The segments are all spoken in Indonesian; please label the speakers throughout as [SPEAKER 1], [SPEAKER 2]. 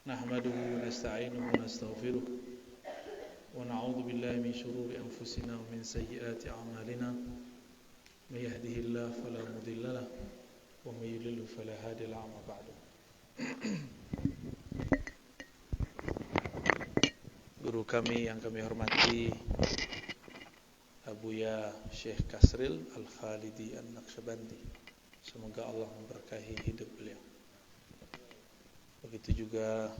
[SPEAKER 1] نحمده ونستعينه ونستغفره ونعوذ بالله من شرور أنفسنا ومن سيئات أعمالنا من يهده الله فلا مضل له ومن يضلل فلا هادي له أما بعد. Guru kami yang kami hormati Abuya Syekh Kasril Al-Khalidi An-Naqsyabandi, semoga Allah memberkahi hidup beliau. Begitu juga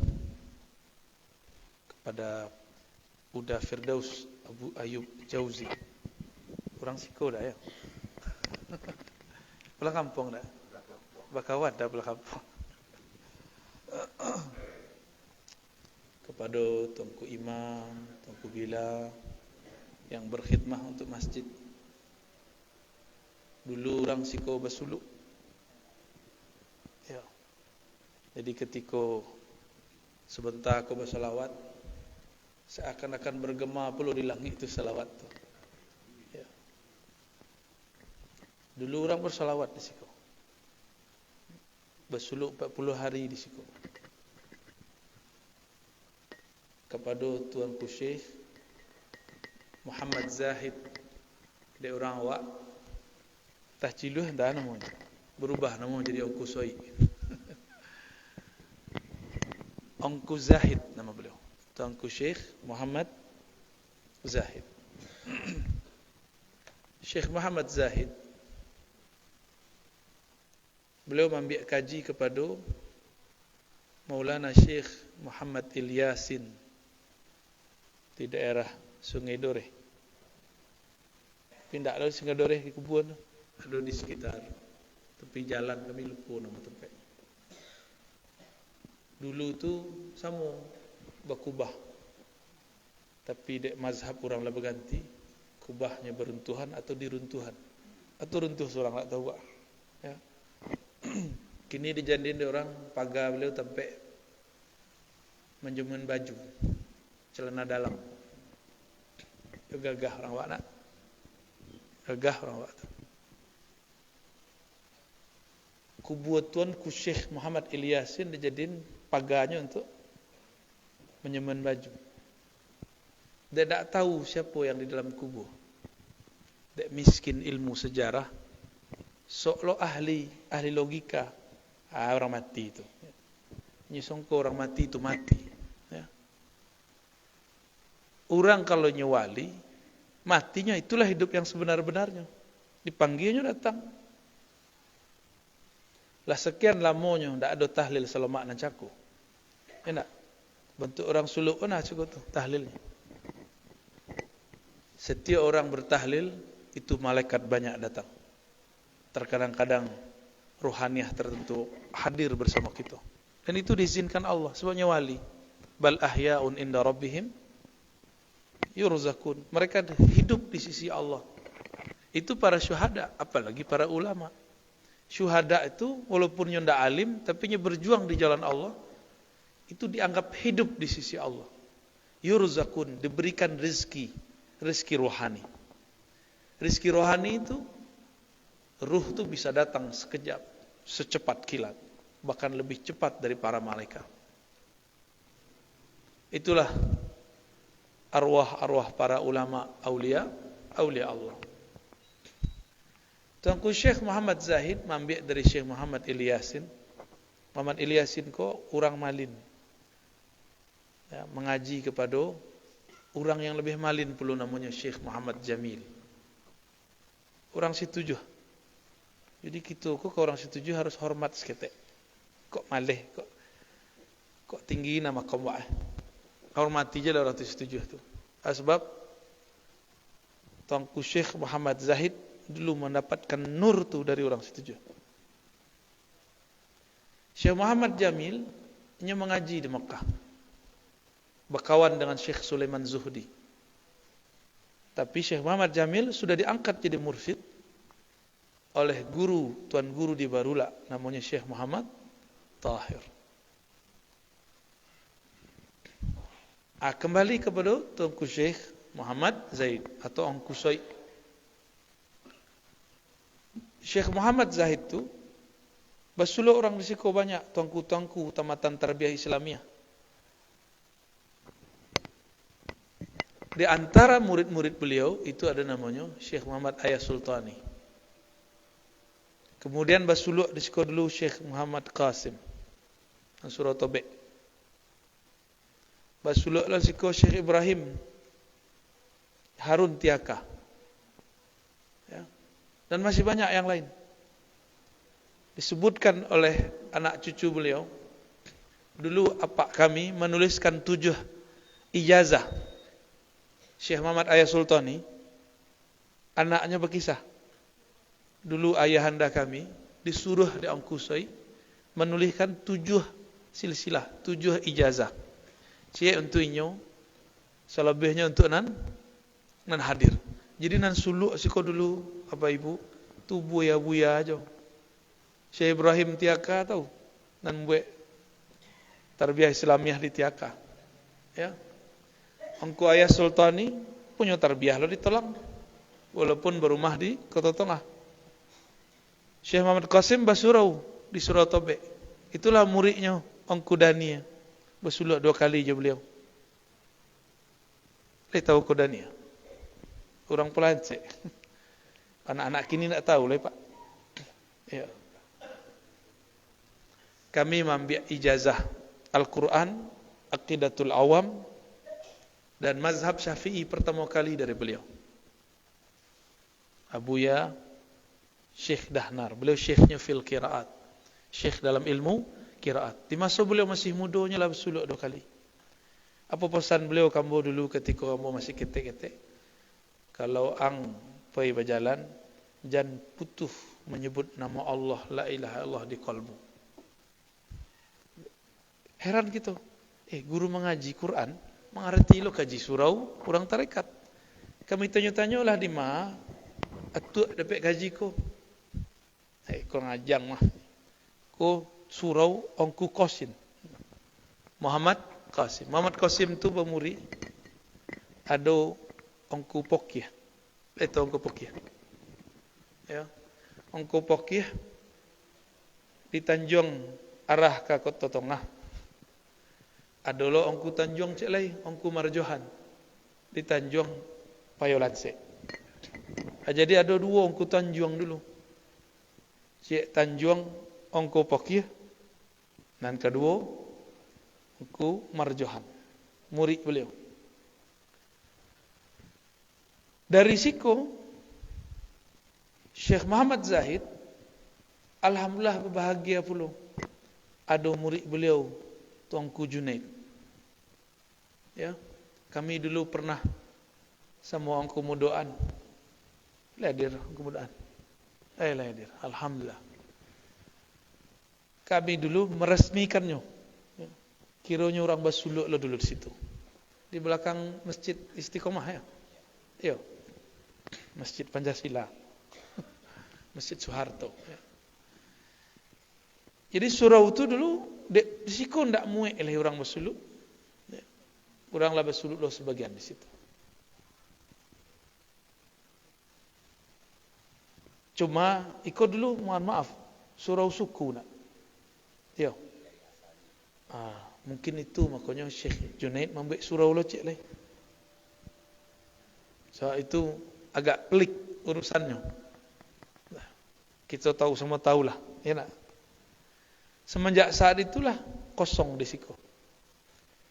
[SPEAKER 1] kepada Buddha Firdaus Abu Ayub Jauzi. Orang Siko dah ya. Belah kampung dah. Bakawat dah belah kampung. Kepada Tuanku Imam, Tuanku Bila yang berkhidmah untuk masjid. Dulu orang Siko bersuluk. Ya. Jadi ketika sebentar aku bersalawat, seakan-akan bergema pula di langit itu salawat tu. Ya. Dulu orang bersalawat di Siko. Bersuluk 40 hari di Siko. Kepada Tuanku Syekh Muhammad Zahid, dia orang awak tahciluh dah namanya. Berubah nama jadi Ongku Soi. Ongku Zahid nama beliau. Tuanku Syekh Muhammad Zahid. Syekh Muhammad Zahid, beliau ambil kaji kepada Maulana Syekh Muhammad Ilyasin di daerah Sungai Doreh. Pindah dari Sungai Doreh ke Kebun, ada di sekitar tepi jalan, kami lupa nama tempat. Dulu tu sama berkubah, tapi dek mazhab orang lah berganti, kubahnya beruntuhan atau diruntuhan, atau runtuh seorang tak tahu. Ya. Kini dijadiin orang pagar beliau tempat menjemun baju, celana dalam. Itu gagah orang awak nak. Gagah orang awak tu. Kubur Tuanku Syekh Muhammad Ilyasin dijadiin pagarnya untuk menyemen baju. Dia tak tahu siapa yang di dalam kubur. Dia miskin ilmu sejarah. Seolah ahli logika. Orang mati itu. Nyisongko orang mati itu mati. Ya. Orang kalau nyewali, matinya itulah hidup yang sebenar-benarnya. Dipanggilnya datang. Lah sekian lamanya tak ada tahlil selamak nan caku. Enak. Bentuk orang suluk pun cukup tu tahlilnya. Setiap orang bertahlil itu malaikat banyak datang. Terkadang-kadang rohaniah tertentu hadir bersama kita. Dan itu diizinkan Allah sebabnya wali. Bal ahya'un inda rabbihim yurzakun. Mereka hidup di sisi Allah. Itu para syuhada, apalagi para ulama. Syuhada itu walaupun ndak alim tapi nya berjuang di jalan Allah, itu dianggap hidup di sisi Allah. Yurzakun, diberikan rezeki rohani. Rezeki rohani itu ruh itu bisa datang sekejap, secepat kilat, bahkan lebih cepat dari para malaikat. Itulah arwah-arwah para ulama aulia Allah. Tuanku Syekh Muhammad Zahid mengambil dari Syekh Muhammad Ilyasin. Muhammad Ilyasin ko orang malin. Ya, mengaji kepada orang yang lebih malin pula namanya Syekh Muhammad Jamil. Orang situjuh. Jadi kita ko ke orang situjuh harus hormat seketek. Kok malih, kok tinggi nama kamu. Hormati je lah orang situjuh tu. Sebab Tuanku Syekh Muhammad Zahid dulu mendapatkan nur tu dari orang setuju. Syekh Muhammad Jamil nya mengaji di Mekah. Berkawan dengan Syekh Sulaiman Zuhdi. Tapi Syekh Muhammad Jamil sudah diangkat jadi mursyid oleh tuan guru di Barula namanya Syekh Muhammad Tahir. Kembali kepada Tuanku Syekh Muhammad Zaid atau Ongku Soi. Syekh Muhammad Zahid tu bersuluk orang di Siko banyak, tuanku-tuanku tamatan tarbiyah Islamiah. Di antara murid-murid beliau itu ada namanya Syekh Muhammad Ayah Sultani. Kemudian basuluk di sekolah dulu Syekh Muhammad Qasim Suratobe. Basuluklah sekolah Syekh Ibrahim Harun Tiaka. Ya. Dan masih banyak yang lain. Disebutkan oleh anak cucu beliau, dulu apak kami menuliskan 7 ijazah Syekh Muhammad Ayah Sultani. Anaknya berkisah, dulu ayahanda kami disuruh di Angkusai menuliskan 7 silsilah, 7 ijazah. Cik untuk inyo, selebihnya untuk nan hadir. Jadi nan suluk siko dulu apa ibu, tu buya-buya aja. Syekh Ibrahim Tiaka tahu, nan buat tarbiyah Islamiah di Tiaka. Ya. Angku Ayah Sultani punya tarbiyah lo ditolong, walaupun berumah di Kota Tengah. Syekh Muhammad Qasim Basurau di Suratobe. Itulah muridnya Angku Dania. Bersuluk 2 kali je beliau. Tahu Angku Dania? Orang Pelancik. Anak-anak kini tak tahu lah Pak. Ya. Kami mengambil ijazah Al-Quran, Aqidatul Awam, dan mazhab Syafi'i pertama kali dari beliau. Abuya Syekh Dahnar. Beliau syekhnya fil qiraat. Syekh dalam ilmu qiraat. Di masa beliau masih mudanya lah bersuluk 2 kali. Apa pesan beliau kamu dulu ketika kamu masih ketek-ketek? Kalau ang pergi berjalan, jangan putus menyebut nama Allah, la ilaha illallah di kalbu. Heran gitu. Guru mengaji Quran, mengerti lo kaji surau, kurang tarekat. Kami tanya-tanyalah di mana, atuk dapat gaji ko. Kurang ajang mah. Ko surau Angku Qasim. Muhammad Qasim. Muhammad Qasim tu pemuri. Ada Angku Pokiyah. Itu Angku Pokiyah. Ya. Angku Pokiyah di Tanjung arah ke Kota Tengah. Ada lo Angku Tanjung cek lai, Angku Marjohan di Tanjung Payolatse. Jadi ada 2 Angku Tanjung dulu. Cik Tanjung Angku Pokiyah dan kedua Angku Marjohan, murid beliau. Dari siku Syekh Muhammad Zahid, alhamdulillah berbahagia pula. Ada murid beliau, Tuanku Junaid. Ya, kami dulu pernah sama Angku Mudoan. Hadir Angku Mudoan. Hadir. Alhamdulillah. Kami dulu meresmikannya. Ya. Kiranya orang bersuluk lo dulu di situ. Di belakang Masjid Istiqomah ya. Iya. Masjid Pancasila. Masjid Soeharto. Ya. Jadi surau itu dulu di situ ndak muek oleh orang bersuluk. Ya. Oranglah bersuluk lo sebagian di situ. Cuma ikut dulu, mohon maaf, surau suku nak. Ya. Mungkin itu makanya Syekh Junaid membuat surau lo cik leh. So itu agak pelik urusannya. Kita tahu semua tahulah, ya nak. Semenjak saat itulah kosong di situ.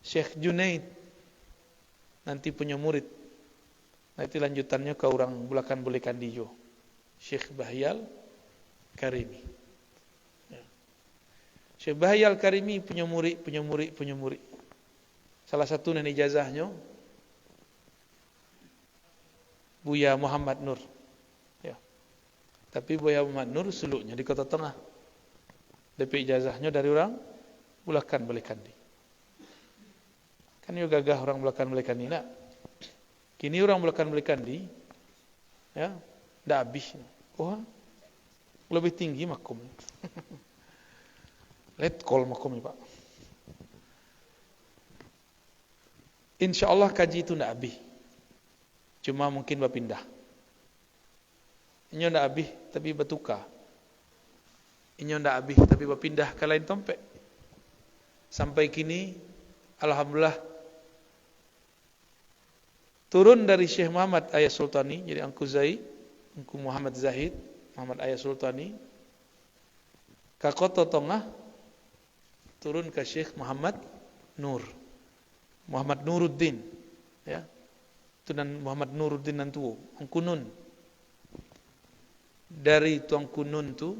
[SPEAKER 1] Syekh Junaid nanti punya murid. Nanti lanjutannya ke orang Bulakan Belikan Dijo. Syekh Bahyal Karimi. Ya. Syekh Bahyal Karimi punya murid. Salah satu nan ijazahnya Buya Muhammad Nur. Ya. Tapi Buya Muhammad Nur suluknya di Kota Tengah. Dapat ijazahnya dari orang Bulakan Belikan Di. Kan juga gagah orang Bulakan Belikan Di nak. Kini orang Bulakan Belikan Di, ya, dah habis. Lebih tinggi makum. Let call makum Pak. InsyaAllah kaji itu tidak habis. Cuma mungkin berpindah. Ini tidak habis tapi bertukar. Ini tidak habis tapi berpindah ke lain tempat. Sampai kini alhamdulillah turun dari Syekh Muhammad Ayah Sultani, jadi Engku Zaid, Engku Muhammad Zahid, Muhammad Ayah Sultani, ka kota tengah turun ke Syekh Muhammad Nur, Muhammad Nuruddin, ya. Tunan Muhammad Nuruddin nantuo, Engku Nun. Dari Tuanku Nun tu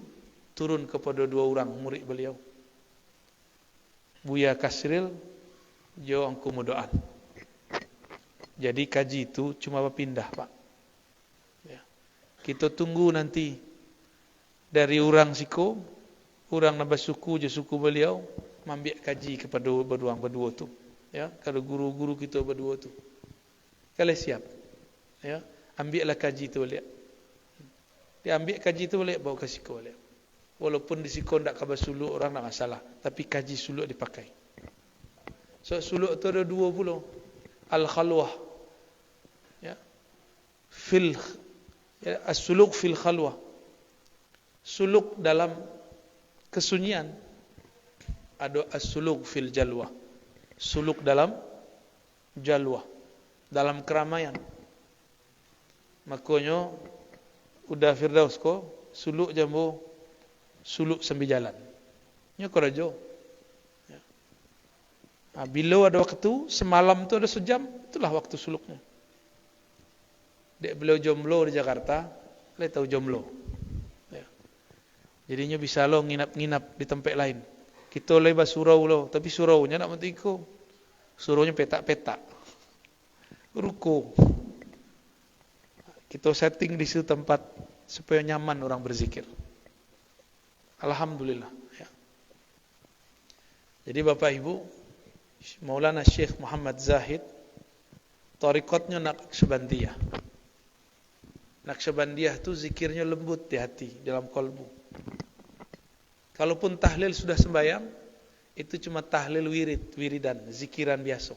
[SPEAKER 1] turun kepada dua orang murid beliau, Buya Kasril, Jo Engku Mudoan. Jadi kaji itu cuma berpindah, Pak. Ya. Kita tunggu nanti dari orang siko, orang nambah suku je suku beliau, mambiak kaji kepada berdua tu. Ya, kalau guru-guru kita berdua tu. Kalau siap, ya, ambillah kaji tu balik. Dia ambil kaji tu balik, bawa ke siko balik. Walaupun di siko tak khabar suluk, orang tak masalah. Tapi kaji suluk dipakai. So suluk tu ada dua pula. Al-khalwah. Ya. As-suluk fil khalwah. Suluk dalam kesunyian. Ada as-suluk fil jalwah. Suluk dalam jalwah. Dalam keramaian. Makanya udah Firdaus ko suluk jambu suluk sambil jalan. Nya ko rajo. Ya. Nah, bila ada waktu semalam tu ada sejam, itulah waktu suluknya. Dek beliau jomblo di Jakarta, le tahu jomblo. Ya. Jadinya bisa lo nginap di tempat lain. Kita le surau lo, tapi suraunya nak mentiko. Suraunya petak-petak. Ruko. Kita setting di situ tempat supaya nyaman orang berzikir. Alhamdulillah. Ya. Jadi Bapak Ibu, Maulana Syekh Muhammad Zahid, tarikatnya Naqsyabandiyah. Naqsyabandiyah itu zikirnya lembut di hati, dalam kalbu. Kalaupun tahlil sudah sembahyang, itu cuma tahlil wiridan, zikiran biasa.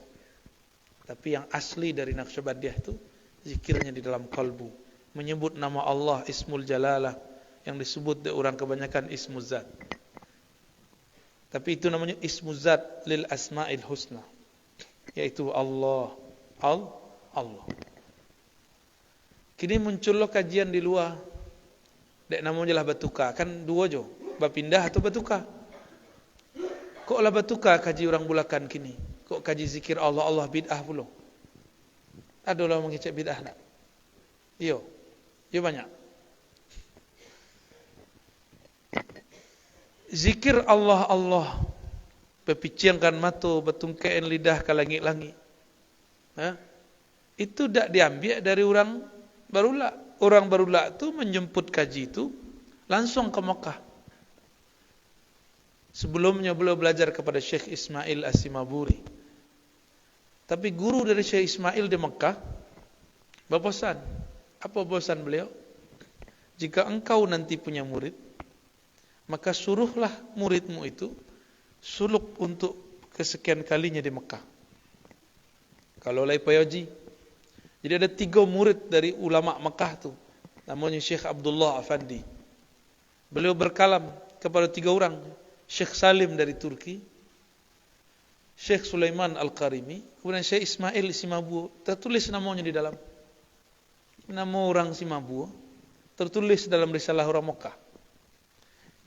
[SPEAKER 1] Tapi yang asli dari Naqsyabandiyah itu zikirnya di dalam kalbu, menyebut nama Allah, Ismul Jalalah, yang disebut oleh orang kebanyakan Ismuz Zat. Tapi itu namanya Ismuz Zat lil Asma'il Husna, yaitu Allah. Allah. Kini muncullah kajian di luar, dek namanya lah batuka, kan dua jo, bapindah atau batuka. Kok lah batuka kaji orang bulakan kini? Kok kaji zikir Allah bid'ah pula? Ada orang mengicap bid'ah nak? Yo banyak. Zikir Allah, pepicangkan mata, betungkain lidah ke langit-langit. Itu tak diambil dari orang barula. Orang barula tu menjemput kaji itu langsung ke Mekah. Sebelumnya beliau belajar kepada Syekh Ismail As-Simaburi. Tapi guru dari Syekh Ismail di Mekah berpesan. Apa pesan beliau? Jika engkau nanti punya murid, maka suruhlah muridmu itu suluk untuk kesekian kalinya di Mekah. Kalau lai payoji. Jadi ada 3 murid dari ulama Mekah tu. Namanya Syekh Abdullah Afandi. Beliau berkalam kepada 3 orang. Syekh Salim dari Turki, Syekh Sulaiman Al-Qarimi, kemudian Syekh Ismail Simabuo. Tertulis namanya di dalam. Nama orang Simabuo tertulis dalam risalah orang Mekah.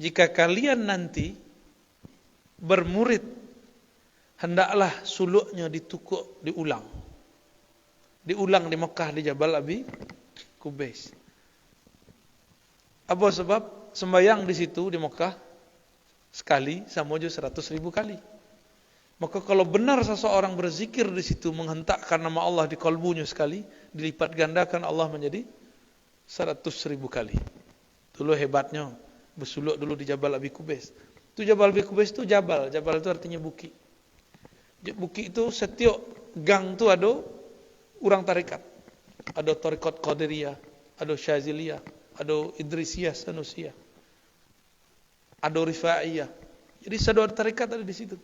[SPEAKER 1] Jika kalian nanti bermurid, hendaklah suluknya ditukuk, diulang di Mekah, di Jabal Abi Kubais. Apa sebab? Sembayang di situ di Mekah sekali sama aja 100.000 kali. Maka kalau benar seseorang berzikir di situ menghentakkan nama Allah di kalbunya sekali, dilipat gandakan Allah menjadi 100.000 kali. Dulu hebatnya bersuluk dulu di Jabal Abi Kubais. Itu Jabal Abi Kubais itu Jabal itu artinya bukit. Bukit itu setiap gang itu ada orang tarikat. Ada tarikat Qadiriyah, ada Syaziliyah, ada Idrisiyah, Sanusiyah, ada Rifa'iyah. Jadi satu tarikat ada di situ.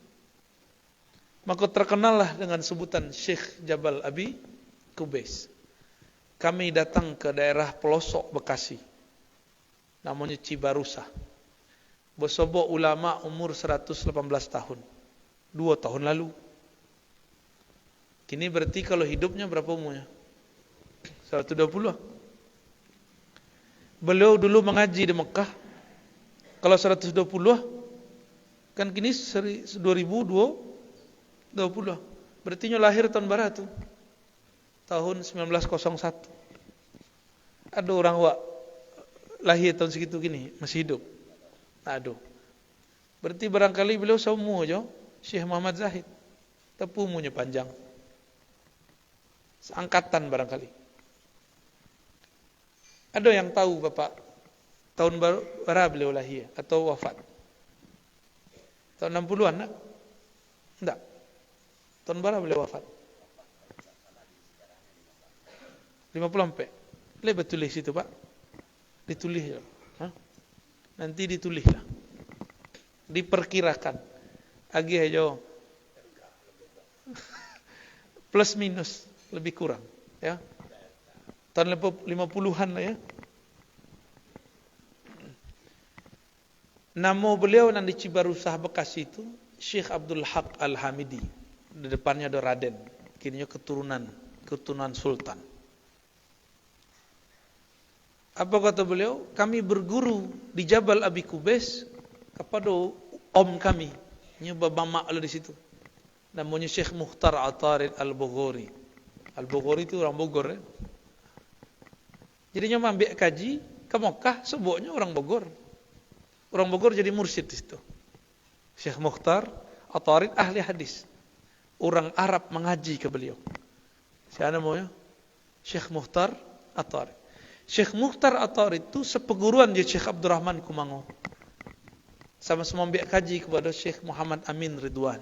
[SPEAKER 1] Maka terkenallah dengan sebutan Syekh Jabal Abi Kubais. Kami datang ke daerah pelosok Bekasi, namanya Cibarusah. Bersobok ulama umur 118 tahun, 2 tahun lalu. Kini berarti kalau hidupnya berapa umurnya? 120. Beliau dulu mengaji di Mekah. Kalau 120 kan kini 2020. Berarti lahir tahun berapa tuh? Tahun 1901. Ada orang wak lahir tahun segitu gini masih hidup. Aduh. Berarti barangkali beliau sama aja Syekh Muhammad Zahid. Tapi umurnya panjang. Seangkatan barangkali. Ada yang tahu Bapak tahun berapa beliau lahir atau wafat? Tahun 60-an nak? Enggak. Tahun berapa beliau wafat? 50 sampai. Lebih tulis itu Pak. Ditulis ya. Nanti ditulis lah. Diperkirakan. Agih aja. Plus minus. Lebih kurang. Ya. Tahun 50-an lah ya. Nama beliau yang di Cibarusah Bekasi itu Syekh Abdul Haq Al-Hamidi. Di depannya ada Raden. Kini keturunan sultan. Apa kata beliau? Kami berguru di Jabal Abi Kubais kepada om kami. Ini bapak ada di situ. Namanya Syekh Mukhtar Atarid Al-Bughori. Al-Bughori itu orang Bogor ya. Jadinya ambil kaji ke Mekah, sebutnya orang Bogor. Orang Bogor jadi mursyid di situ. Syekh Mukhtar Atarid ahli hadis. Orang Arab mengaji ke beliau. Siapa namanya? Syekh Mukhtar Atarid. Syekh Mukhtar Atarid itu sepeguruan dia Syekh Abdurrahman Kumango. Sama-sama ambil kaji kepada Syekh Muhammad Amin Ridwan.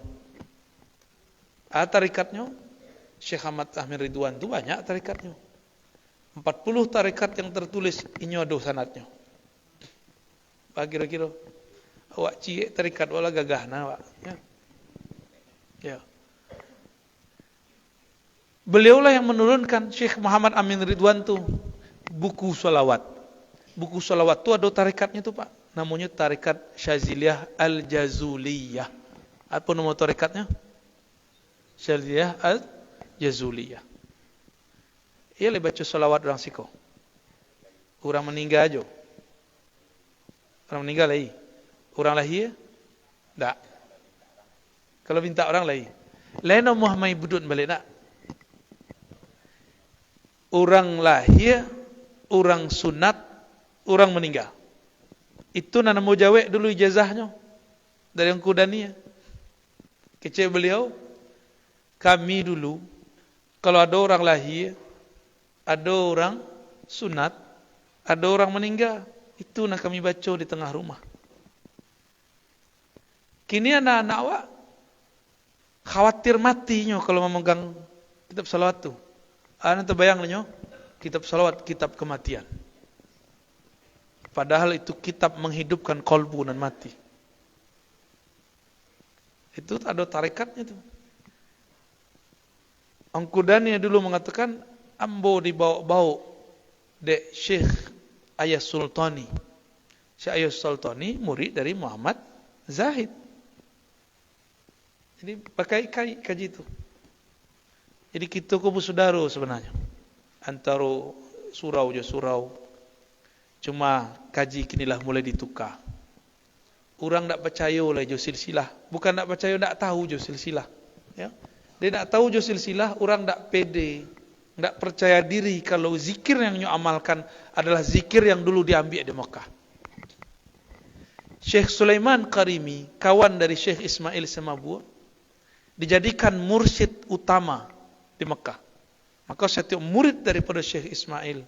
[SPEAKER 1] Tarikatnya Syekh Ahmad Amin Ridwan itu banyak tarikatnya. 40 tarikat yang tertulis ini ada sanadnya. Kira-kira awak ciek tarikat wala gagahna awak. Ya. Beliaulah yang menurunkan Syekh Muhammad Amin Ridwan tuh buku salawat. Buku salawat tuh ada tarikatnya tuh Pak. Namanya tarikat Syaziliyah Al-Jazuliyah. Apa nama tarikatnya? Syaziliyah Al-Jazuliyah. Ia le baca salawat orang siko. Orang meninggal aja. Orang meninggal lagi. Orang lahir? Tak. Kalau minta orang lahir. Lena Muhammad budut balik tak? Orang lahir, orang sunat, orang meninggal. Itu nana mujawek dulu ijazahnya. Dari yang Kudania. Kecil beliau, kami dulu, kalau ada orang lahir, ada orang sunat, ada orang meninggal. Itu nak kami baca di tengah rumah. Kini anak-anak awak khawatir matinya kalau memegang kitab salawat tu. Anda terbayang nyo, kitab salawat, kitab kematian. Padahal itu kitab menghidupkan kolbu dan mati. Itu ada tarikatnya tu. Angkudani dulu mengatakan, ambo dibawa-bawa dek Syekh Ayas Sultani. Syekh Ayas Sultani murid dari Muhammad Zahid. Jadi pakai kaji itu. Jadi kita kubu saudara sebenarnya. Antara surau je surau. Cuma kaji kinilah mulai ditukar. Orang tak percaya lah jo silsilah. Bukan tak percaya, tak tahu jo silsilah. Ya. Dia tak tahu jo silsilah, orang tak pede. Tak percaya diri kalau zikir yang nyo amalkan adalah zikir yang dulu diambil di Mekah. Syekh Sulaiman Karimi, kawan dari Syekh Ismail Semabua, dijadikan mursyid utama di Mekah. Maka setiap murid daripada Syekh Ismail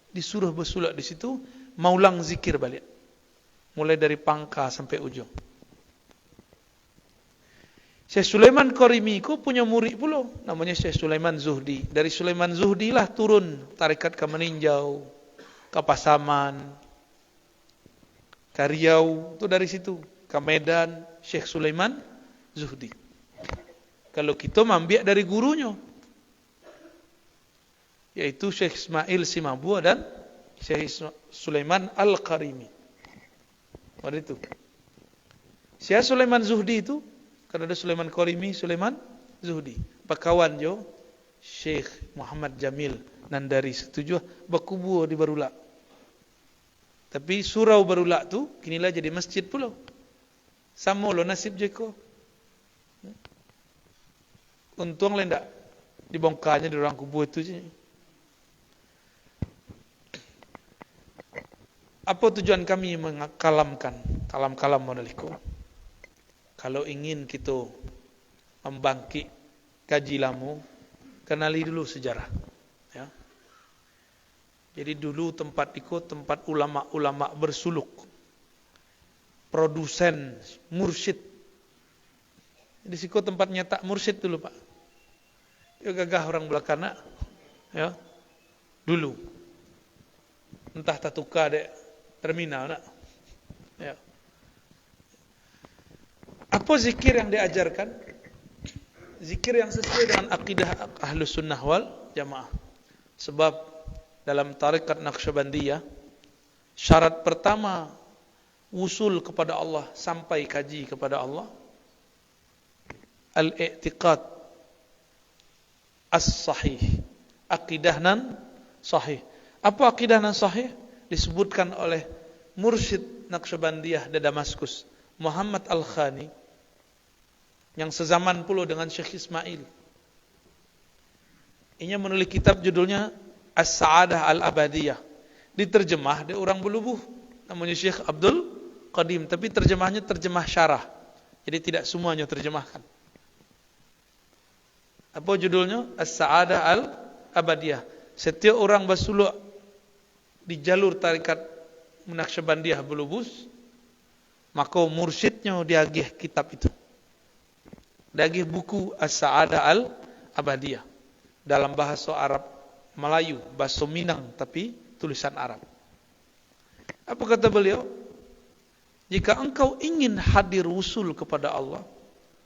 [SPEAKER 1] disuruh bersulak di situ, maulang zikir balik. Mulai dari pangkal sampai ujung. Syekh Sulaiman Karimi ku punya murid pula, namanya Syekh Sulaiman Zuhdi. Dari Sulaiman Zuhdi lah turun tarikat ke Meninjau, ke Pasaman, ke Riau, itu dari situ. Ke Medan, Syekh Sulaiman Zuhdi. Kalau kita ambil dari gurunya, yaitu Syekh Ismail Simabua dan Syekh Sulaiman Al-Karimi. Pada itu. Syekh Sulaiman Zuhdi itu, kan ada Sulaiman Karimi, Sulaiman Zuhdi. Pakawan jo Syekh Muhammad Jamil Nandari setuju berkubur di Barulak. Tapi surau Barulak tu kinilah jadi masjid pula. Sama lo nasib je ko. Untung lah ndak dibongkarnya di orang kubur itu je. Apa tujuan kami mengkalamkan kalam-kalam modaliku? Kalau ingin kita membangkit kaji lamu, kenali dulu sejarah. Ya. Jadi dulu tempat itu tempat ulama-ulama bersuluk, produsen mursyid. Di situ tempat nyetak mursyid dulu Pak. Ya gagah orang belakana, ya dulu. Entah tak tukar dek terminal nak. Ya. Apa zikir yang diajarkan? Zikir yang sesuai dengan akidah Ahlus Sunnah wal Jamaah. Sebab dalam tarikat Naqsyabandiyah syarat pertama wusul kepada Allah, sampai kaji kepada Allah, al-i'tiqad as-sahih, akidah nan sahih. Apa akidah nan sahih? Disebutkan oleh mursyid Naqsyabandiyah di Damaskus, Muhammad Al-Khani, yang sezaman pula dengan Syekh Ismail. Ia menulis kitab judulnya As-Sa'adah Al-Abadiyah. Diterjemah dari orang Belubuh, namanya Syekh Abdul Qadim, tapi terjemahnya terjemah syarah. Jadi tidak semuanya terjemahkan. Apa judulnya? As-Sa'adah Al-Abadiyah. Setiap orang bersuluk di jalur tarikat Naqsyabandiyah Belubus, maka mursyidnya diagih kitab itu. Diagih buku As-Sa'adah Al-Abadiyah dalam bahasa Arab Melayu, bahasa Minang tapi tulisan Arab. Apa kata beliau? Jika engkau ingin hadir wusul kepada Allah,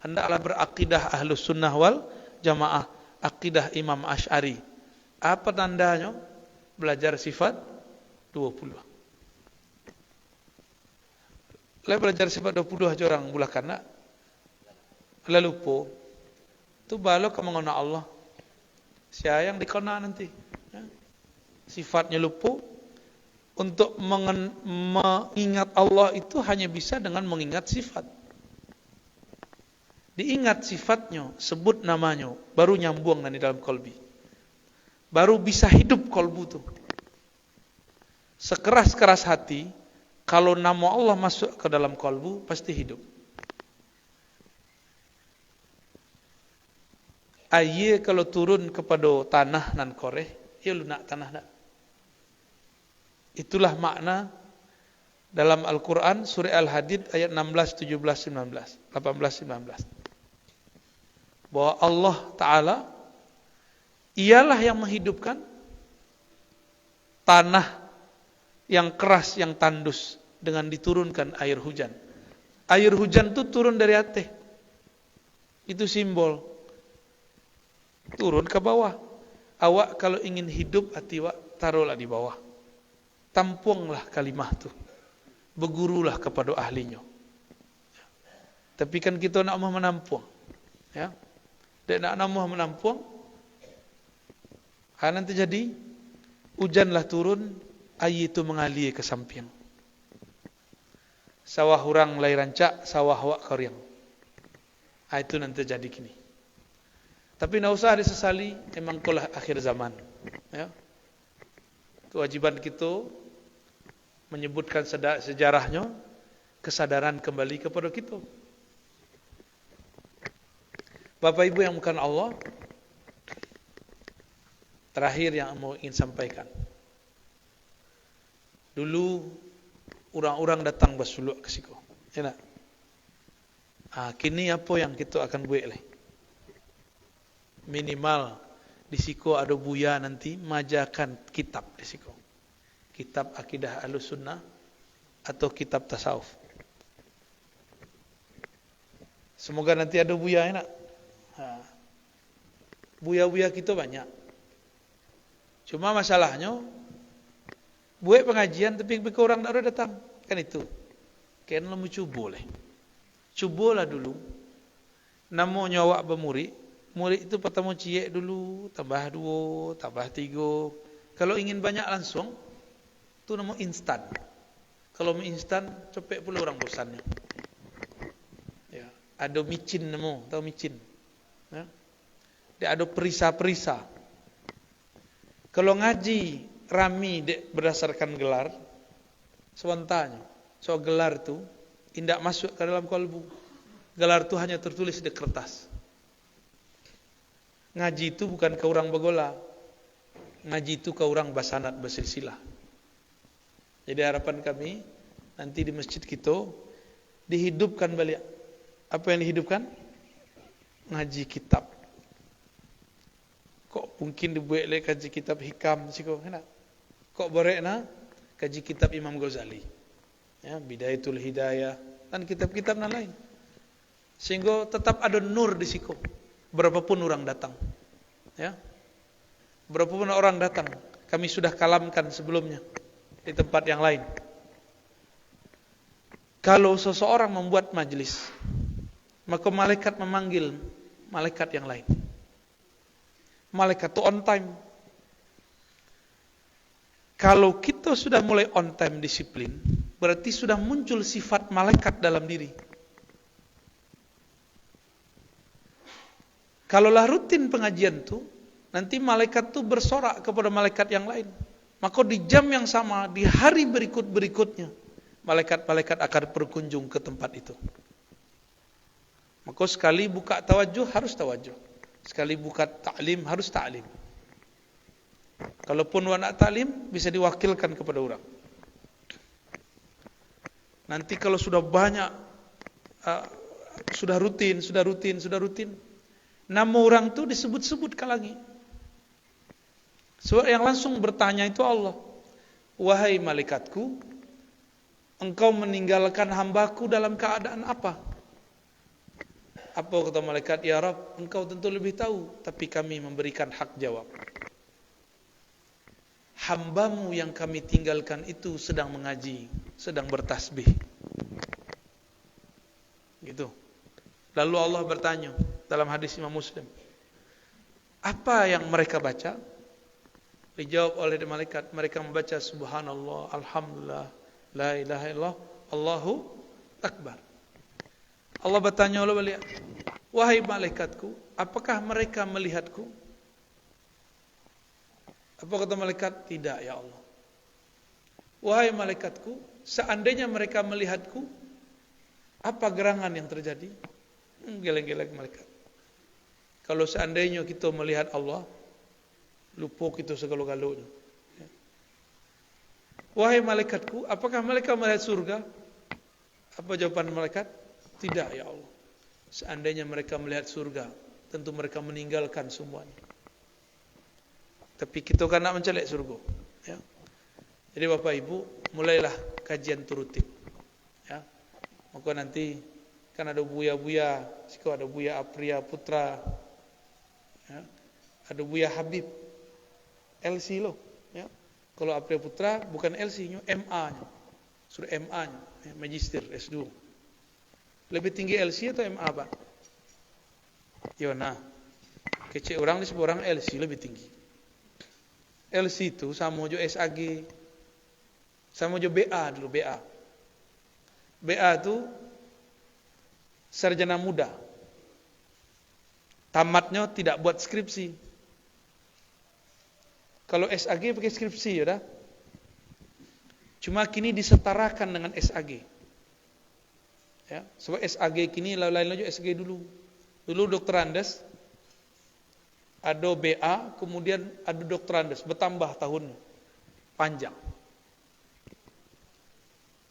[SPEAKER 1] hendaklah berakidah Ahlus Sunnah wal Jamaah, akidah Imam Asy'ari. Apa tandanya? Belajar sifat 20. Lah belajar sifat 20 aja orang bulakan nak. Lalu po tu balo ka mengona Allah. Siapa yang dikona nanti? Ya. Sifatnya lupa. Untuk mengingat Allah itu hanya bisa dengan mengingat sifat. Diingat sifatnya, sebut namanya, baru nyambung nanti dalam kolbi. Baru bisa hidup kolbu itu. Sekeras-keras hati, kalau nama Allah masuk ke dalam kolbu, pasti hidup. Aye kalau turun kepada tanah nan koreh, ya lunak tanah nak. Itulah makna dalam Al-Quran surah Al-Hadid ayat 16, 17, 19, 18, 19. Bahwa Allah Ta'ala ialah yang menghidupkan tanah yang keras, yang tandus dengan diturunkan air hujan. Air hujan itu turun dari atas. Itu simbol. Turun ke bawah. Awak kalau ingin hidup, hati awak taruhlah di bawah. Tampunglah kalimah itu. Bergurulah kepada ahlinya. Tapi kan kita nak mau menampung. Ya. Dan nak mau menampung, nanti jadi hujanlah turun, air itu mengalir ke samping. Sawah orang lai rancak, sawah wak karyang. Itu nanti jadi gini. Tapi tidak usah disesali, memang itulah akhir zaman. Ya. Kewajiban kita menyebutkan sejarahnya, kesadaran kembali kepada kita. Bapak Ibu yang bukan Allah, terakhir yang mau ingin sampaikan. Dulu orang-orang datang bersuluk ke situ. Ya, kini apa yang kita akan buat leh? Minimal di situ ada buya nanti majakan kitab di situ. Kitab akidah Ahlus Sunnah atau kitab tasawuf. Semoga nanti ada buya enak. Buya-buya kita banyak. Cuma masalahnya buat pengajian tapi orang tak ada datang. Kan itu. Kan lo mau cuba boleh. Cubalah dulu. Namanya awak bermurid, Murid itu pertama ciek dulu, tambah 2, tambah 3. Kalau ingin banyak langsung, itu nama instan. Kalau mie instan, cepet pula orang bosannya. Ya, ada micin nemu, tahu micin? Ya. Dia ada perisa-perisa. Kalau ngaji rami berdasarkan gelar, sementara. So gelar itu tidak masuk ke dalam kalbu. Gelar itu hanya tertulis di kertas. Ngaji itu bukan ke orang begola. Ngaji itu ke orang basanat bersilsilah. Jadi harapan kami nanti di masjid kita dihidupkan balik. Apa yang dihidupkan? Ngaji kitab. Kok mungkin dibuat oleh kaji kitab hikam sih kok? Kok bolehna kaji kitab Imam Ghazali, ya, Bidayatul Hidayah dan kitab-kitab yang lain, sehingga tetap ada nur di situ. Berapapun orang datang, ya, berapapun orang datang, kami sudah kalamkan sebelumnya di tempat yang lain. Kalau seseorang membuat majelis, maka malaikat memanggil malaikat yang lain. Malaikat itu on time. Kalau kita sudah mulai on time disiplin, berarti sudah muncul sifat malaikat dalam diri. Kalaulah rutin pengajian itu, nanti malaikat itu bersorak kepada malaikat yang lain. Maka di jam yang sama, di hari berikutnya, malaikat-malaikat akan berkunjung ke tempat itu. Maka sekali buka tawajuh, harus tawajuh. Sekali buka ta'lim, harus ta'lim. Kalaupun nak ta'lim, bisa diwakilkan kepada orang. Nanti kalau sudah banyak, sudah rutin, nama orang itu disebut-sebut kalangi. Sebab yang langsung bertanya itu Allah. Wahai malaikatku, engkau meninggalkan hambaku dalam keadaan apa? Apa kata malaikat? Ya Rabb, engkau tentu lebih tahu, tapi kami memberikan hak jawab. Hambamu yang kami tinggalkan itu sedang mengaji, sedang bertasbih. Gitu. Lalu Allah bertanya dalam hadis Imam Muslim, apa yang mereka baca? Dijawab oleh malaikat, mereka membaca subhanallah, alhamdulillah, la ilaha illallah, Allahu akbar. Allah bertanya oleh beliau, wahai malaikatku, apakah mereka melihatku? Apa kata malaikat? Tidak ya Allah. Wahai malaikatku, seandainya mereka melihatku, apa gerangan yang terjadi? Geleng-geleng malaikat. Kalau seandainya kita melihat Allah, lupa kita segala-galanya. Wahai malaikatku, apakah mereka melihat surga? Apa jawaban malaikat? Tidak ya Allah. Seandainya mereka melihat surga, tentu mereka meninggalkan semuanya. Tapi kita kan nak mencelek surga, ya. Jadi Bapak Ibu, mulailah kajian rutin, ya. Maka nanti kan ada buya-buya, siku ada buya Apria Putra, ya. Ada buya Habib, LC loh, ya. Kalau Apria Putra bukan LC-nya, MA-nya, sudah MA-nya, ya, Magister S2. Lebih tinggi LC atau MA, Pak? Yona, kecil orang disebut orang LC lebih tinggi. LC itu sama jo SAG, sama jo BA dulu, BA. BA itu sarjana muda. Tamatnya tidak buat skripsi. Kalau SAG pakai skripsi, ya. Cuma kini disetarakan dengan SAG. Ya, sebab SAG kini lain-lain juga SAG dulu. Dulu dokter Andes, ada BA, kemudian ada dokter Andes, bertambah tahunnya, panjang.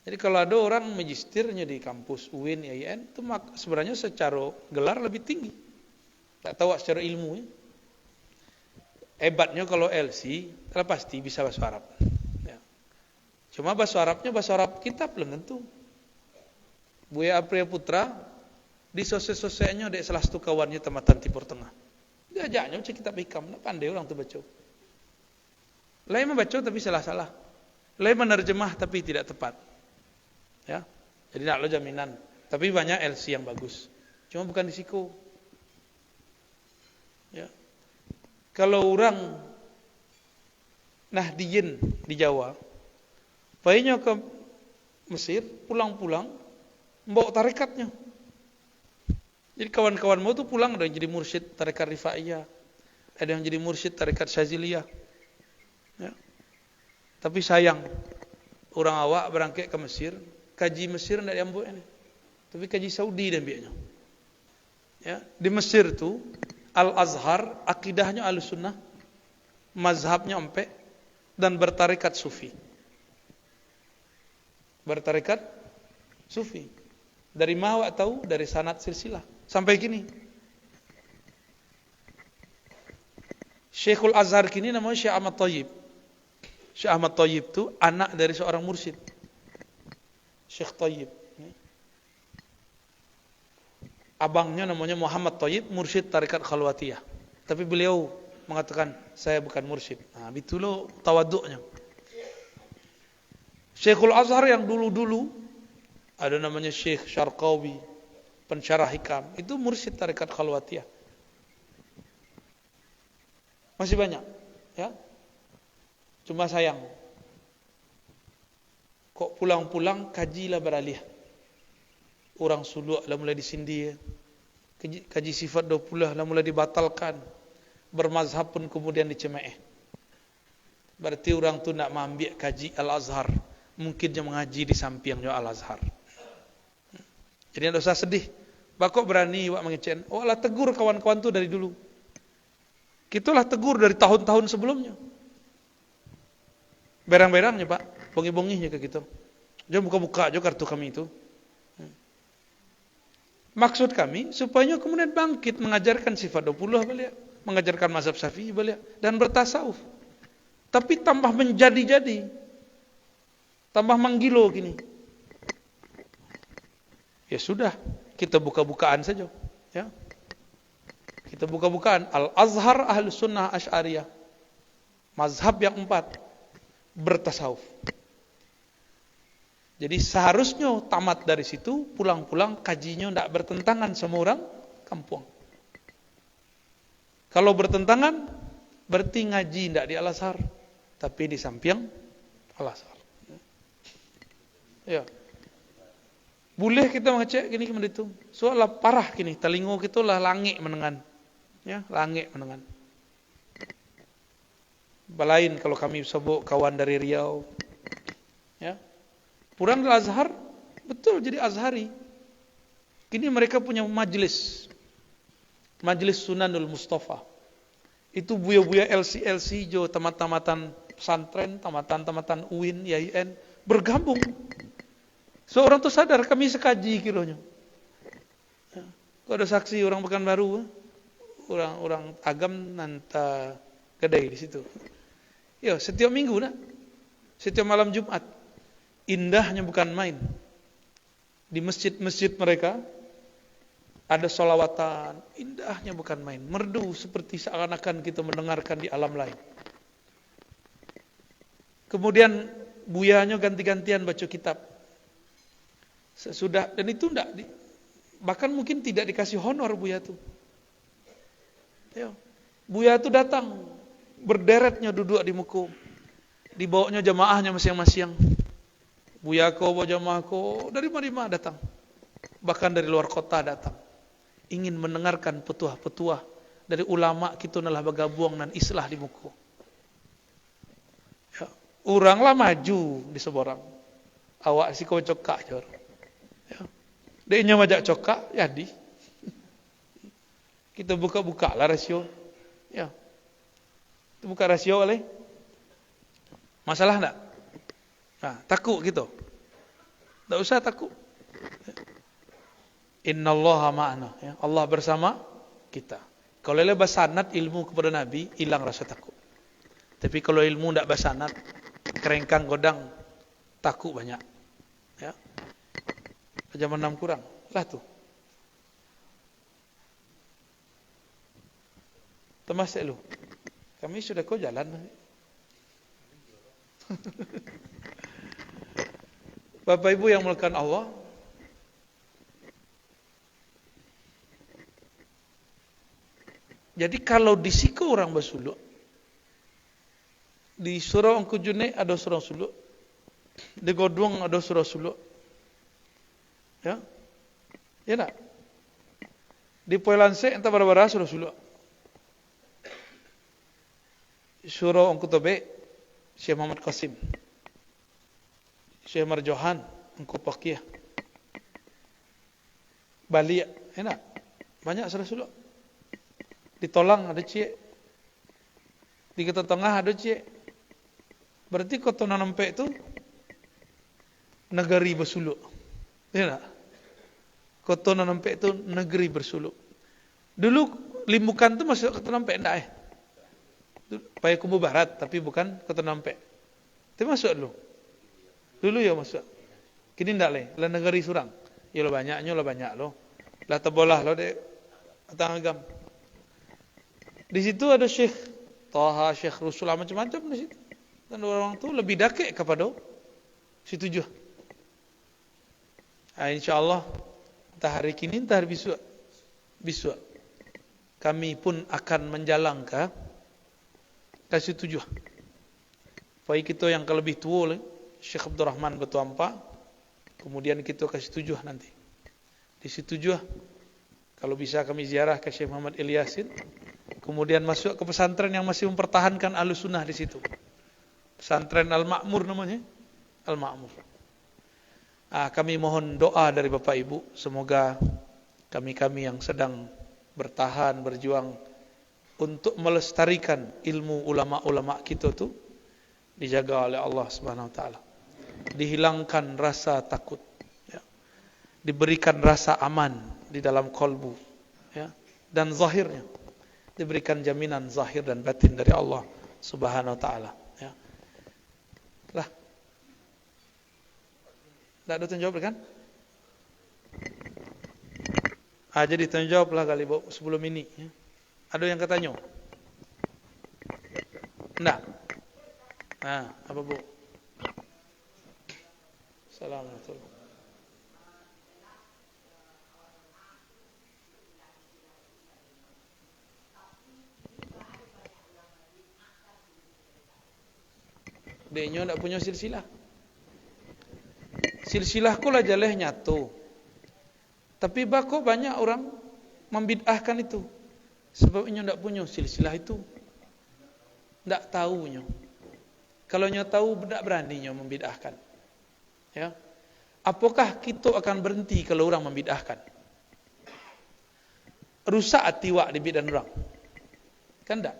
[SPEAKER 1] Jadi kalau ada orang magisternya di kampus UIN, IAIN, itu sebenarnya secara gelar lebih tinggi. Tak tahu secara ilmu. Ya. Hebatnya kalau LC, kalau pasti bisa bahasa Arab. Ya. Cuma bahasa Arabnya bahasa Arab kitab belum tentu. Buya Apria Putra di sosial-sosialnya ada salah satu kawannya tamatan Timur Tengah. Diajaknya baca kitab hikam, pandai orang tu baca. Lain membaca tapi salah-salah. Lain menerjemah tapi tidak tepat. Ya. Jadi nak lo jaminan. Tapi banyak LC yang bagus. Cuma bukan di siku. Ya. Kalau orang Nahdiyin di Jawa, bayinya ke Mesir, pulang-pulang bawa tarekatnya. Jadi kawan-kawanmu tuh pulang, ada yang jadi mursyid tarekat Rifaiyah, ada yang jadi mursyid tarekat Syaziliyah. Ya. Tapi sayang, orang awak berangkat ke Mesir, kaji Mesir tidak diambil ini, tapi kaji Saudi dan biaknya. Ya, di Mesir tuh Al-Azhar akidahnya Ahlussunnah, mazhabnya empek dan bertarekat sufi. Bertarekat sufi. Dari mana awak tahu? Dari sanad silsilah sampai kini. Syekhul Azhar kini namanya Syekh Ahmad Thayyib. Syekh Ahmad Thayyib itu anak dari seorang mursyid, Syekh Thayyib. Abangnya namanya Muhammad Thayyib, mursyid tarekat Khalwatiyah. Tapi beliau mengatakan, saya bukan mursyid. Nah, itu loh tawaduknya. Syekhul Azhar yang dulu-dulu, ada namanya Syekh Syarqawi, pensyarah hikam, itu mursyid tarekat Khalwatiyah. Masih banyak, ya. Cuma sayang, kok pulang-pulang kajilah beralih. Orang suluk lah mulai disindir, kaji sifat 20 lah mulai dibatalkan, bermazhab pun kemudian dicemeh. Berarti orang tu nak mengambil kaji Al-Azhar, mungkin dia mengaji di sampingnya Al-Azhar. Jadi tidak usah sedih. Bakok berani wak mengecen. Oh lah tegur kawan-kawan tu dari dulu. Kitulah tegur dari tahun-tahun sebelumnya. Berang-berangnya Pak, bongi-bonginya ke kita. Jangan buka-buka aja kartu kami itu. Maksud kami supaya kemudian bangkit mengajarkan sifat 20 beliau, mengajarkan mazhab Syafi'i beliau dan bertasawuf. Tapi tambah menjadi-jadi. Tambah menggilo gini. Ya sudah, kita buka-bukaan saja, ya. Kita buka-bukaan Al-Azhar Ahlussunnah Asy'ariyah. Mazhab yang 4 bertasawuf. Jadi seharusnya tamat dari situ, pulang-pulang kajinya tidak bertentangan sama orang kampung. Kalau bertentangan, berarti ngaji tidak di Al-Azhar, tapi di samping Al-Azhar. Ya. Boleh kita mengecek gini kemudian itu. Soalnya parah gini, telingo kita lah langit menengan. Ya, langit menengan. Balain kalau kami sebut kawan dari Riau. Ya. Pulang dari Azhar, betul jadi Azhari. Kini mereka punya majelis. Majelis Sunanul Mustafa. Itu buya-buya LC jo, tamat-tamatan pesantren, tamatan-tamatan UIN, YIN, bergabung. Seorang tu sadar kami sekaji kilonya. Ya. Kau ada saksi orang Pekanbaru, orang agam nanta kedai di situ. Ya, setiap minggu nak, setiap malam Jumat, indahnya bukan main. Di masjid-masjid mereka ada sholawatan, indahnya bukan main. Merdu seperti seakan-akan kita mendengarkan di alam lain. Kemudian buyanya ganti-gantian baca kitab. Sesudah, dan itu enggak bahkan mungkin tidak dikasih honor buya itu. Ya. Buya itu datang, berderetnya duduk di muka. Dibawanya jamaahnya masing-masing. Buya ko, bawa jamaah ko, dari mana datang. Bahkan dari luar kota datang. Ingin mendengarkan petuah-petuah dari ulama kita nalah bergabung dan islah di muka. Ya. Oranglah maju di seborang. Awak si kau cokak jor. Ya. Dia majak cokak, jadi. Kita buka-buka lah rasio. Ya. Kita buka rasio oleh. Masalah enggak? Nah, takut gitu. Tak usah takut. Innallaha ma'ana, ya. Allah bersama kita. Kalau le basanat ilmu kepada Nabi, hilang rasa takut. Tapi kalau ilmu ndak basanat, kerengkang godang, takut banyak. Ya. Jam 6 kurang. Lah tuh. Temasek lu. Kami sudah kau jalan. Bapak Ibu yang melakukan Allah, Jadi kalau di siku orang bersuluk, di surau Engku Junai ada surau suluk, di Godong ada surau suluk, ya, ya nak. Di Poilanse entah berapa surau suluk. Surau Engku Tobe, Syekh Muhammad Qasim, Syekh Marjohan, Engku Pakiyah, Bali, enak, banyak surau suluk. Di Tolang ada Cie, di Kota Tengah ada Cie. Berarti Kota Nanempe itu negeri bersuluk, ya nak? Kota Nanempe itu negeri bersuluk. Dulu Limbukan itu masuk Kota Nanempe enggak? Payakumbuh Barat, tapi bukan Kota Nampek. Tapi masuk dulu ya masuk. Kini ndak le, lah negeri Surang. Ya lo banyaknya lo banyak lo. Lah tebolah lo dek Tangagam. Di situ ada Syekh Taha, Syekh Rusul, macam-macam di situ. Dan orang tu lebih dakik kepada situ juga. Insyaallah entah hari kini entah hari besok kami pun akan menjalang ke situ juga. Baik kita yang lebih tua Syekh Abdul Rahman Batu Ampa, kemudian kita ke situ juga nanti. Di situ juga kalau bisa kami ziarah ke Syekh Muhammad Ilyasin, kemudian masuk ke pesantren yang masih mempertahankan Ahlussunnah di situ. Pesantren Al-Ma'mur namanya, Al-Ma'mur. Kami mohon doa dari Bapak Ibu, semoga kami-kami yang sedang bertahan, berjuang untuk melestarikan ilmu ulama-ulama kita tu dijaga oleh Allah Subhanahu wa taala. Dihilangkan rasa takut, ya. Diberikan rasa aman di dalam kalbu, ya. Dan zahirnya diberikan jaminan zahir dan batin dari Allah Subhanahu wa taala, ya. Lah. Tak ada tanya jawab kan? Jadi tanya jawablah kali sebelum ini, ya. Ada yang katanya? Enggak. Apa Bu? Assalamualaikum. Dia enggak punya silsilah. Silsilahku lah jaleh nyatu. Tapi bako banyak orang membid'ahkan itu. Sebab nyo ndak punya silsilah itu. Ndak tahu nyo. Kalau nyo tahu ndak berani nyo membid'ahkan. Ya. Apakah kita akan berhenti kalau orang membid'ahkan? Rusak hati wak di bid'ah orang. Kan ndak?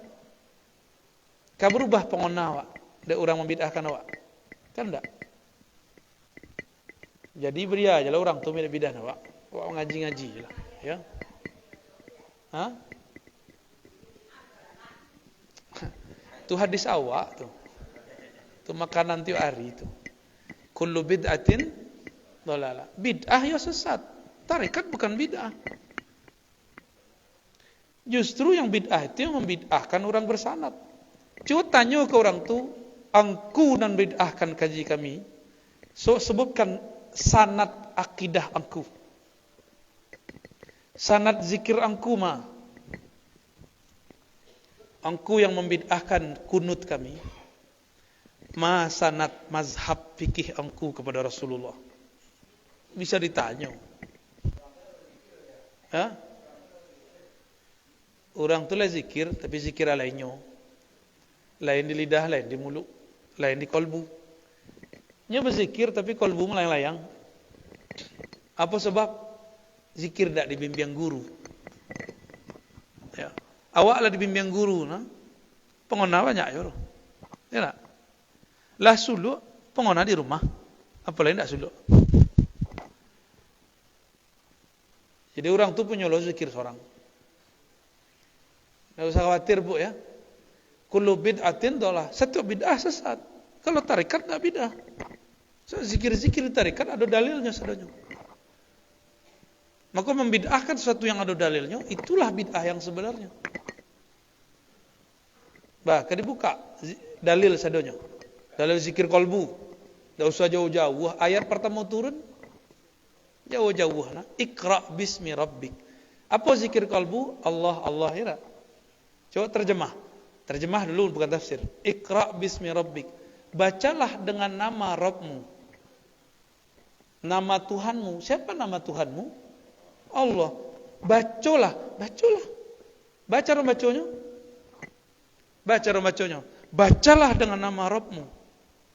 [SPEAKER 1] Ka berubah pengona wak dak orang membid'ahkan wak. Kan ndak? Jadi beria aja lah orang tu bid'ah wak. Wak ngaji-ngaji je lah, ya. Tu hadis awak tu. Tu makanan tiap hari tu. Kullu bid'atin dhalalah. Bid'ah ya sesat. Tarekat bukan bid'ah. Justru yang bid'ah itu yang membid'ahkan orang bersanad. Coba tanya ke orang tu, angku nan bid'ahkan kaji kami. So sebutkan sanad akidah angku. Sanad zikir angku mah. Angku yang membid'ahkan kunut kami. Ma sanad mazhab fikih angku kepada Rasulullah. Bisa ditanya. Ya? Orang tu lah zikir, tapi zikir lainnya. Lain di lidah, lain di mulut, lain di kolbu. Nya berzikir tapi kolbu melayang-layang. Apa sebab? Zikir tak dibimbing guru. Ya. Awak lah dibimbing guru, nah. Pengona banyak ya. Ya tak? Lah suluk pengona di rumah. Apa lain tak suluk? Jadi orang tu punya lo zikir seorang. Tak usah khawatir Bu ya. Kullu bid'atin dhalah. Setiap bid'ah sesat. Kalau tarekat tak bid'ah. So, zikir-zikir tarekat ada dalilnya sadanya. Maka membid'ahkan sesuatu yang ada dalilnya, itulah bid'ah yang sebenarnya. Bahkan dibuka dalil sadanya. Dalil zikir kolbu. Tak usah jauh-jauh. Ayat pertama turun, jauh-jauh. Iqra' bismi rabbik. Apa zikir kolbu? Allah, Allah. Ya. Coba terjemah. Terjemah dulu bukan tafsir. Iqra bismi rabbik. Bacalah dengan nama Rabbmu. Nama Tuhanmu. Siapa nama Tuhanmu? Allah. Bacalah. Baca orang bacanya. Baca orang bacanya. Bacalah dengan nama Rabbmu.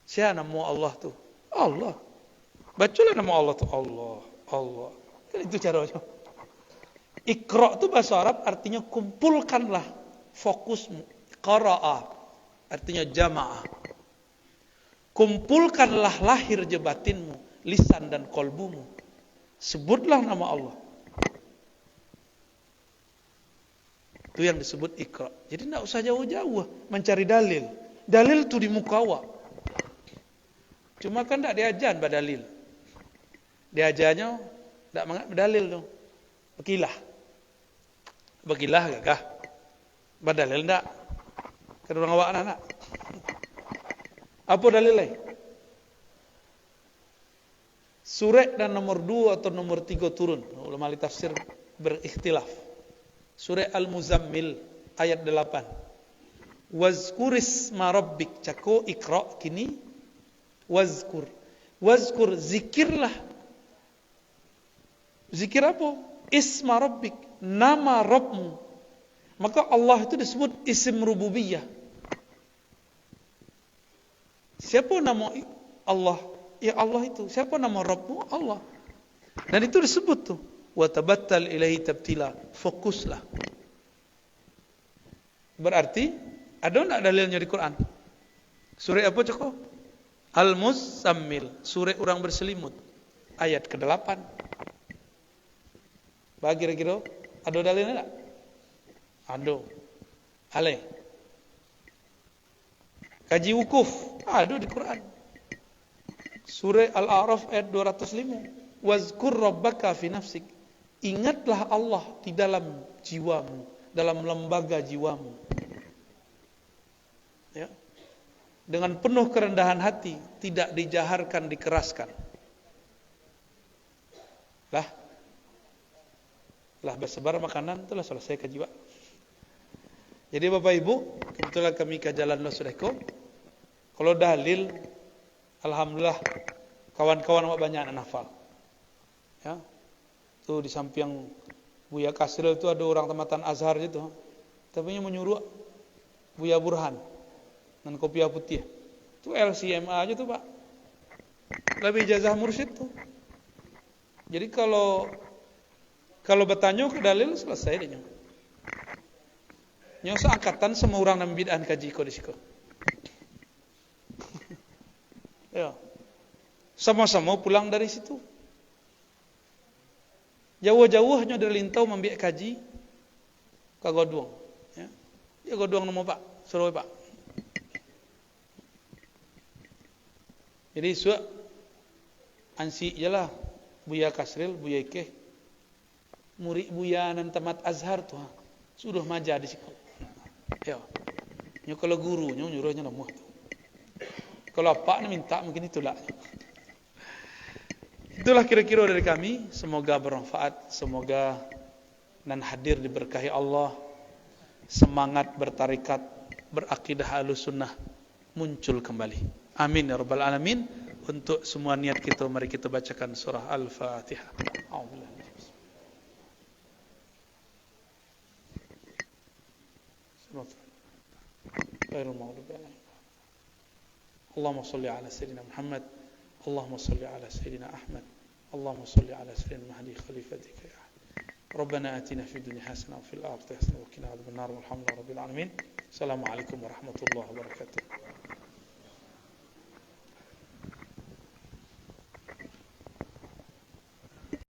[SPEAKER 1] Siapa nama Allah tuh? Allah. Bacalah nama Allah tuh. Allah. Kan itu caranya. Iqra itu bahasa Arab artinya kumpulkanlah fokusmu. Qara'a artinya jamaah. Kumpulkanlah lahir je batinmu, lisan dan kolbumu. Sebutlah nama Allah. Itu yang disebut Iqra. Jadi tidak usah jauh-jauh mencari dalil. Dalil itu di muka awak. Cuma kan tidak diajar badalil. Diajarnya tidak mengerti dalil tu. Bagilah gagah. Badalil tidak. Kedua orang awak anak. Apa dalil lain? Surat dan nomor 2 atau nomor 3 turun. Ulama tafsir berikhtilaf. Surah Al-Muzammil ayat 8. Wazkurisma rabbik. Cako Iqra kini. Wazkur zikirlah. Zikir apa? Isma rabbik. Nama Rabbmu. Maka Allah itu disebut isim rububiyah. Siapa nama Allah? Ya Allah itu. Siapa nama Rabbmu? Allah. Dan itu disebut tuh. Wa tabattal ilaihi tabtila. Fokuslah. Berarti ada enggak dalilnya di Quran? Surah apa coko? Al-Muzammil. Surah orang berselimut. Ayat ke-8. Bagi kira-kira ada dalilnya enggak? Ada. Ale. Kaji wukuf. Ada di Quran. Surah Al-A'raf ayat 205. Wazkur rabbaka fi nafsik. Ingatlah Allah di dalam jiwamu, dalam lembaga jiwamu. Ya. Dengan penuh kerendahan hati, tidak dijaharkan, dikeraskan. Lah bersebar makanan itulah selesai kaji Pak. Jadi Bapak Ibu, kebetulan kami ke jalan Losreko. Kalau dalil, alhamdulillah kawan-kawan banyak yang hafal. Ya. Itu di samping Buya Kasril itu ada orang tamatan Azhar gitu. Tapi yang menyuruh Buya Burhan dan Kopiah Putih. Itu LCMA aja tuh Pak. Lebih ijazah mursyid tuh. Jadi kalau bertanya ke dalil selesai deh. Nyo seangkatan semua orang nang bid'ah kaji ko disiko. Ya. Sama-sama pulang dari situ. Jauh-jauhnya dari Lintau membiak kaji ke Goduang. Ya. Ya Goduang nama Pak, suruh Pak. Jadi suak ansi jelah Buya Kasril, Buya Ikeh. Murid Buya nan tamat Azhar tuh. Sudah maja di situ. Ya. Nyo kalau guru nyo nyuruhnya nama tu. Kalau apa minta mungkin itulah. Itulah kira-kira dari kami. Semoga bermanfaat. Semoga nan hadir diberkahi Allah. Semangat bertarikat, berakidah Ahlussunnah muncul kembali. Amin ya rabbal alamin. Untuk semua niat kita, mari kita bacakan surah Al-Fatihah. A'udzubillah. Ghairil maghdubi alaihim. Allahumma shalli ala sayyidina Muhammad. Allahumma shalli ala sayyidina Ahmad. Allahumma shalli ala sayyidina Mahdi khalifatika ya. Rabbana atina fid dunya hasanah wa fil akhirati hasanah wa qina adzabannar. Walhamdulillahi rabbil alamin. Assalamualaikum warahmatullahi wabarakatuh.